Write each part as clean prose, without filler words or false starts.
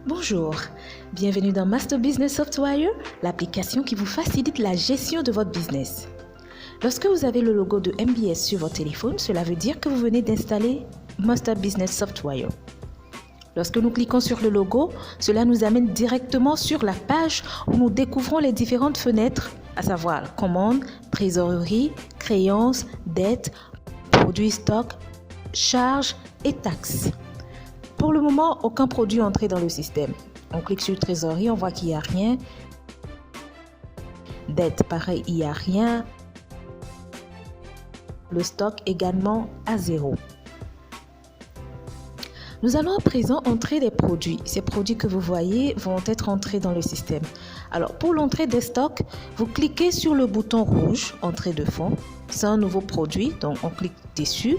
Bonjour, bienvenue dans Master Business Software, l'application qui vous facilite la gestion de votre business. Lorsque vous avez le logo de MBS sur votre téléphone, cela veut dire que vous venez d'installer Master Business Software. Lorsque nous cliquons sur le logo, cela nous amène directement sur la page où nous découvrons les différentes fenêtres, à savoir commandes, trésorerie, créances, dettes, produits stock, charges et taxes. Pour le moment, aucun produit entré dans le système. On clique sur trésorerie, on voit qu'il n'y a rien. Dette, pareil, il n'y a rien. Le stock également à 0. Nous allons à présent entrer des produits. Ces produits que vous voyez vont être entrés dans le système. Alors, pour l'entrée des stocks, vous cliquez sur le bouton rouge, entrée de fonds. C'est un nouveau produit, donc on clique dessus.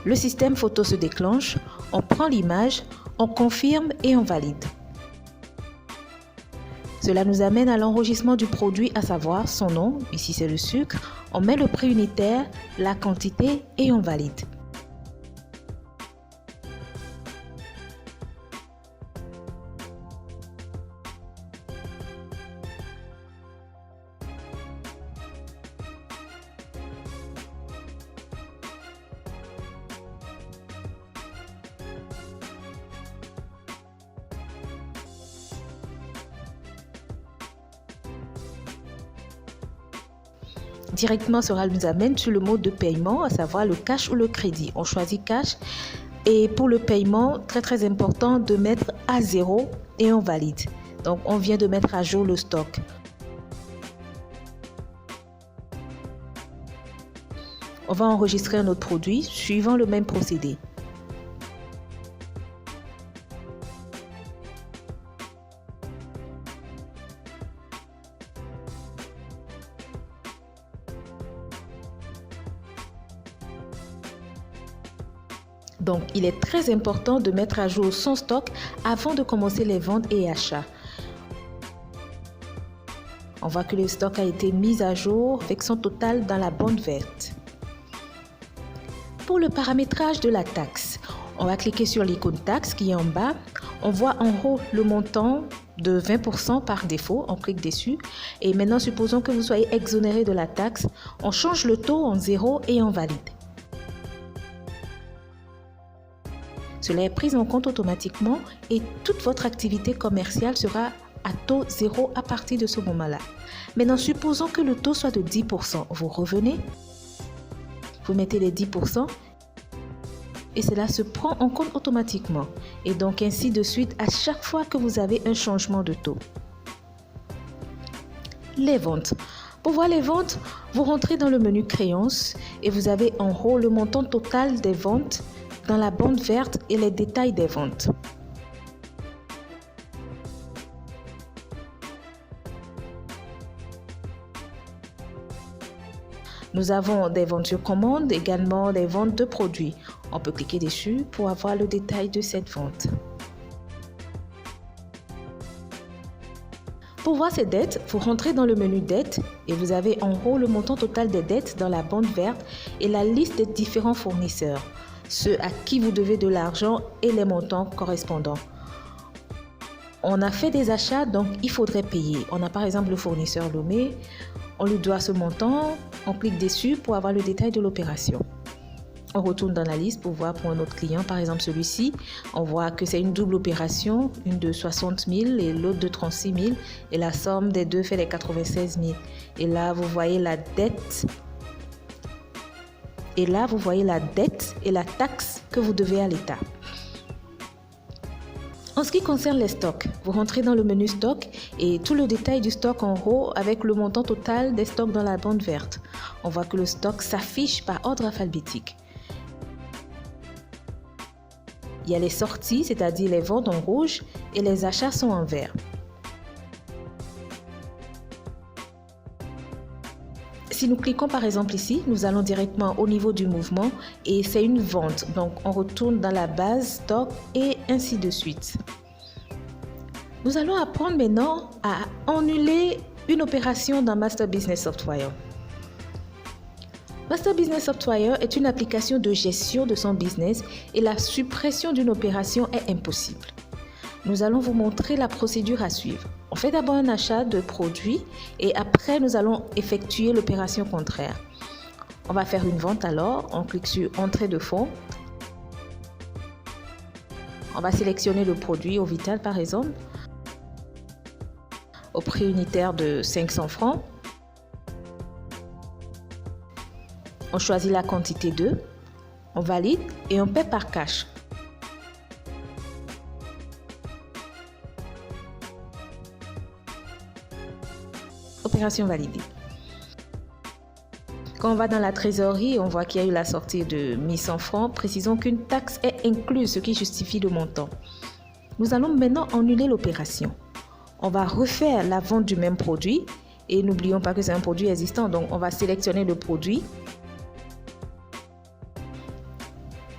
Le système photo se déclenche, on prend l'image, on confirme et on valide. Cela nous amène à l'enregistrement du produit, à savoir son nom, ici c'est le sucre, on met le prix unitaire, la quantité et on valide. Directement, cela nous amène sur le mode de paiement, à savoir le cash ou le crédit. On choisit cash et pour le paiement, très important de mettre à 0 et on valide. Donc, on vient de mettre à jour le stock. On va enregistrer un autre produit suivant le même procédé. Donc, il est très important de mettre à jour son stock avant de commencer les ventes et achats. On voit que le stock a été mis à jour avec son total dans la bande verte. Pour le paramétrage de la taxe, on va cliquer sur l'icône taxe qui est en bas. On voit en haut le montant de 20% par défaut, on clique dessus. Et maintenant, supposons que vous soyez exonéré de la taxe, on change le taux en 0 et on valide. Cela est pris en compte automatiquement et toute votre activité commerciale sera à taux 0 à partir de ce moment-là. Maintenant, supposons que le taux soit de 10%. Vous revenez, vous mettez les 10% et cela se prend en compte automatiquement. Et donc, ainsi de suite à chaque fois que vous avez un changement de taux. Les ventes. Pour voir les ventes, vous rentrez dans le menu créances et vous avez en haut le montant total des ventes dans la bande verte et les détails des ventes. Nous avons des ventes sur commande, également des ventes de produits. On peut cliquer dessus pour avoir le détail de cette vente. Pour voir ces dettes, vous rentrez dans le menu dettes et vous avez en haut le montant total des dettes dans la bande verte et la liste des différents fournisseurs, ceux à qui vous devez de l'argent et les montants correspondants. On a fait des achats, donc il faudrait payer. On a par exemple le fournisseur Lomé, on lui doit ce montant, on clique dessus pour avoir le détail de l'opération. On retourne dans la liste pour voir pour un autre client, par exemple celui-ci, on voit que c'est une double opération, une de 60 000 et l'autre de 36 000 et la somme des deux fait les 96 000. Et là, vous voyez la dette. Et là, vous voyez la dette et la taxe que vous devez à l'État. En ce qui concerne les stocks, vous rentrez dans le menu stock et tout le détail du stock en haut avec le montant total des stocks dans la bande verte. On voit que le stock s'affiche par ordre alphabétique. Il y a les sorties, c'est-à-dire les ventes en rouge et les achats sont en vert. Si nous cliquons par exemple ici, nous allons directement au niveau du mouvement et c'est une vente. Donc on retourne dans la base stock et ainsi de suite. Nous allons apprendre maintenant à annuler une opération dans Master Business Software. Master Business Software est une application de gestion de son business et la suppression d'une opération est impossible. nous allons vous montrer la procédure à suivre. On fait d'abord un achat de produits et après nous allons effectuer l'opération contraire. On va faire une vente alors, on clique sur Entrée de fonds. On va sélectionner le produit au Vital par exemple, au prix unitaire de 500 francs. On choisit la quantité 2, on valide et on paie par cash. Opération validée. Quand on va dans la trésorerie, on voit qu'il y a eu la sortie de 1100 francs. Précisons qu'une taxe est incluse, ce qui justifie le montant. Nous allons maintenant annuler l'opération. On va refaire la vente du même produit et n'oublions pas que c'est un produit existant. Donc, on va sélectionner le produit.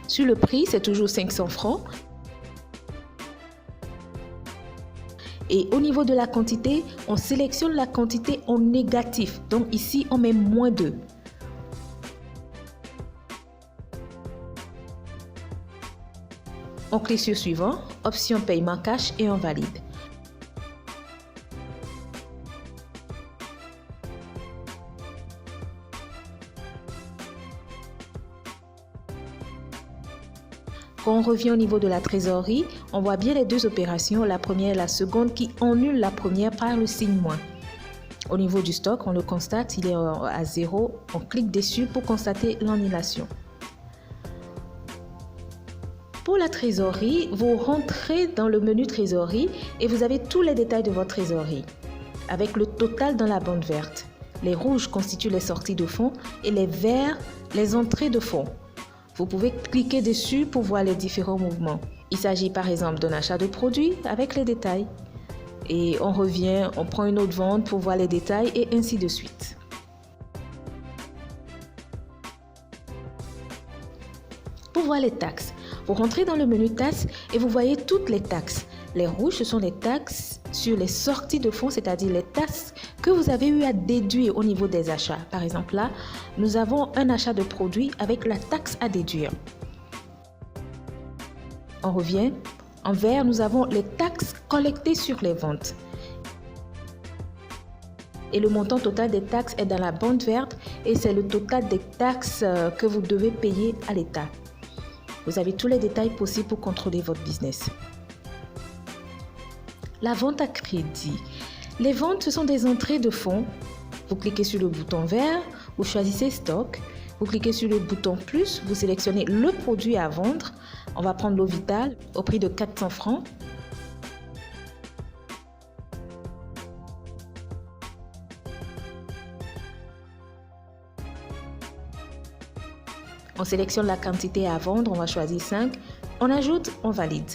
Sur le prix, c'est toujours 500 francs. Et au niveau de la quantité, on sélectionne la quantité en négatif. Donc ici, on met moins 2. On clique sur Suivant, option Paiement cash et on valide. Quand on revient au niveau de la trésorerie, on voit bien les deux opérations, la première et la seconde, qui annulent la première par le signe moins. Au niveau du stock, on le constate, il est à 0. On clique dessus pour constater l'annulation. Pour la trésorerie, vous rentrez dans le menu trésorerie et vous avez tous les détails de votre trésorerie, avec le total dans la bande verte. Les rouges constituent les sorties de fonds et les verts, les entrées de fonds. Vous pouvez cliquer dessus pour voir les différents mouvements. Il s'agit par exemple d'un achat de produit avec les détails. Et on revient, on prend une autre vente pour voir les détails et ainsi de suite. Pour voir les taxes, vous rentrez dans le menu taxes et vous voyez toutes les taxes. Les rouges, ce sont les taxes sur les sorties de fonds, c'est-à-dire les taxes que vous avez eu à déduire au niveau des achats. Par exemple, là, nous avons un achat de produit avec la taxe à déduire. On revient. En vert, nous avons les taxes collectées sur les ventes. Et le montant total des taxes est dans la bande verte et c'est le total des taxes que vous devez payer à l'État. Vous avez tous les détails possibles pour contrôler votre business. La vente à crédit. Les ventes, ce sont des entrées de fonds. Vous cliquez sur le bouton vert, vous choisissez Stock. Vous cliquez sur le bouton Plus, vous sélectionnez le produit à vendre. On va prendre l'eau Vital au prix de 400 francs. On sélectionne la quantité à vendre, on va choisir 5. On ajoute, on valide.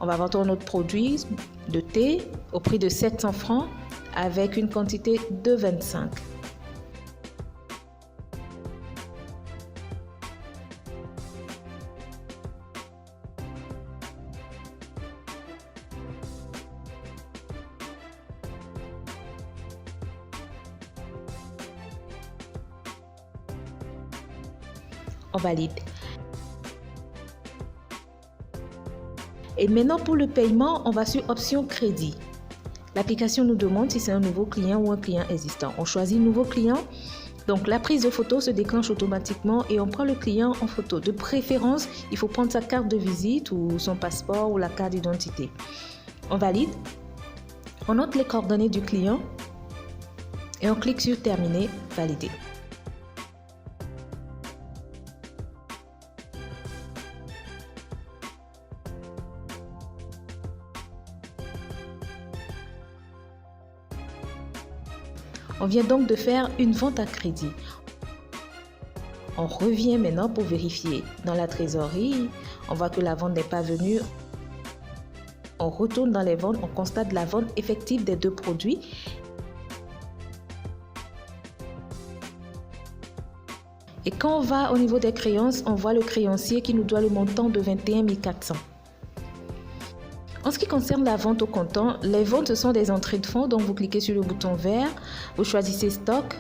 On va vendre notre produit de thé au prix de 700 francs avec une quantité de 25. On valide. Et maintenant pour le paiement, on va sur option crédit. L'application nous demande si c'est un nouveau client ou un client existant. On choisit nouveau client. Donc la prise de photo se déclenche automatiquement et on prend le client en photo. De préférence, il faut prendre sa carte de visite ou son passeport ou la carte d'identité. On valide. On note les coordonnées du client et on clique sur terminer, valider. On vient donc de faire une vente à crédit. On revient maintenant pour vérifier. Dans la trésorerie, on voit que la vente n'est pas venue. On retourne dans les ventes, on constate la vente effective des deux produits. Et quand on va au niveau des créances, on voit le créancier qui nous doit le montant de 21 400. En ce ce qui concerne la vente au comptant, les ventes, ce sont des entrées de fonds. Donc, vous cliquez sur le bouton vert, vous choisissez stock.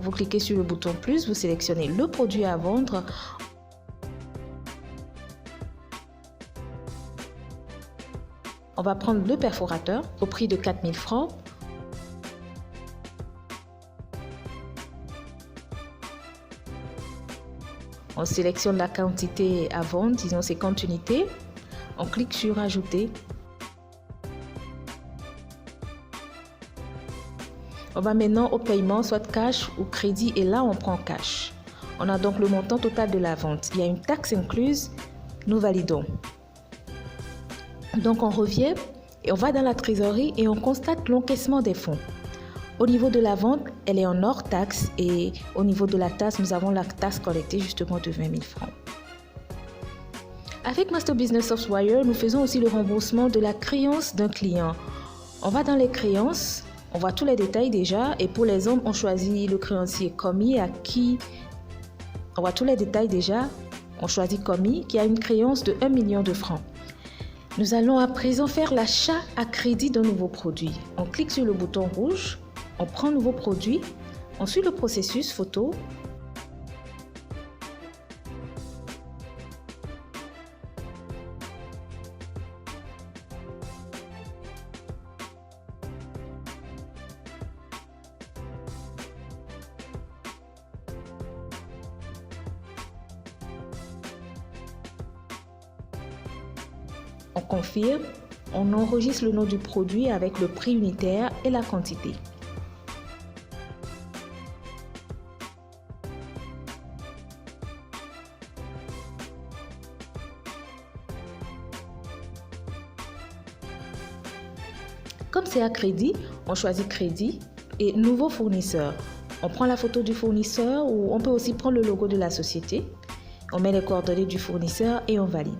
Vous cliquez sur le bouton plus, vous sélectionnez le produit à vendre. On va prendre le perforateur au prix de 4 000 francs. On sélectionne la quantité à vendre, disons 50 unités. On clique sur ajouter. On va maintenant au paiement, soit cash ou crédit, et là on prend cash. On a donc le montant total de la vente. Il y a une taxe incluse, nous validons. Donc on revient et on va dans la trésorerie et on constate l'encaissement des fonds. Au niveau de la vente, elle est en hors taxe, et au niveau de la taxe, nous avons la taxe collectée justement de 20 000 francs. Avec Master Business Software, nous faisons aussi le remboursement de la créance d'un client. On va dans les créances. On voit tous les détails déjà, et pour les hommes, on choisit le créancier commis à qui... On voit tous les détails déjà. On choisit commis qui a une créance de 1 million de francs. Nous allons à présent faire l'achat à crédit d'un nouveau produit. On clique sur le bouton rouge, on prend un nouveau produit, on suit le processus photo. On confirme, on enregistre le nom du produit avec le prix unitaire et la quantité. Comme c'est à crédit, on choisit crédit et nouveau fournisseur. On prend la photo du fournisseur, ou on peut aussi prendre le logo de la société. On met les coordonnées du fournisseur et on valide.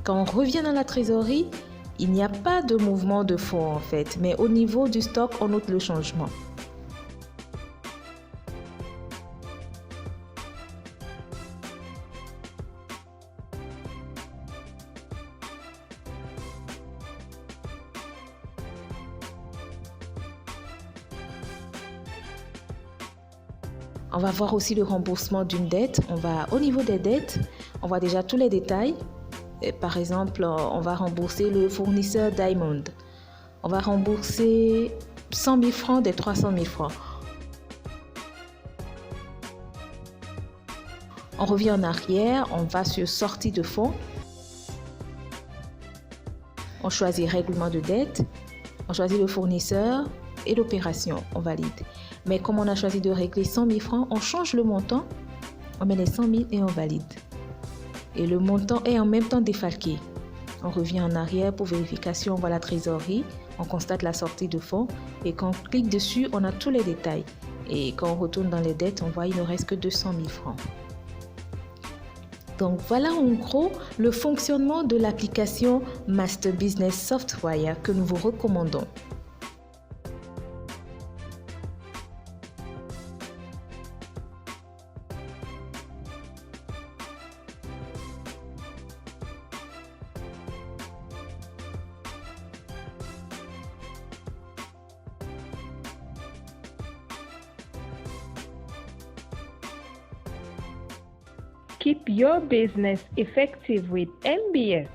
Quand on revient dans la trésorerie, il n'y a pas de mouvement de fonds en fait, mais au niveau du stock, on note le changement. On va voir aussi le remboursement d'une dette. On va au niveau des dettes, on voit déjà tous les détails. Par exemple, on va rembourser le fournisseur Diamond. On va rembourser 100 000 francs des 300 000 francs. On revient en arrière, on va sur sortie de fonds. On choisit règlement de dette. On choisit le fournisseur et l'opération. On valide. Mais comme on a choisi de régler 100 000 francs, on change le montant. On met les 100 000 et on valide. Et le montant est en même temps défalqué. On revient en arrière pour vérification, on voit la trésorerie, on constate la sortie de fonds et quand on clique dessus, on a tous les détails. Et quand on retourne dans les dettes, on voit qu'il ne reste que 200 000 francs. Donc voilà en gros le fonctionnement de l'application Master Business Software que nous vous recommandons. Keep your business effective with MBS.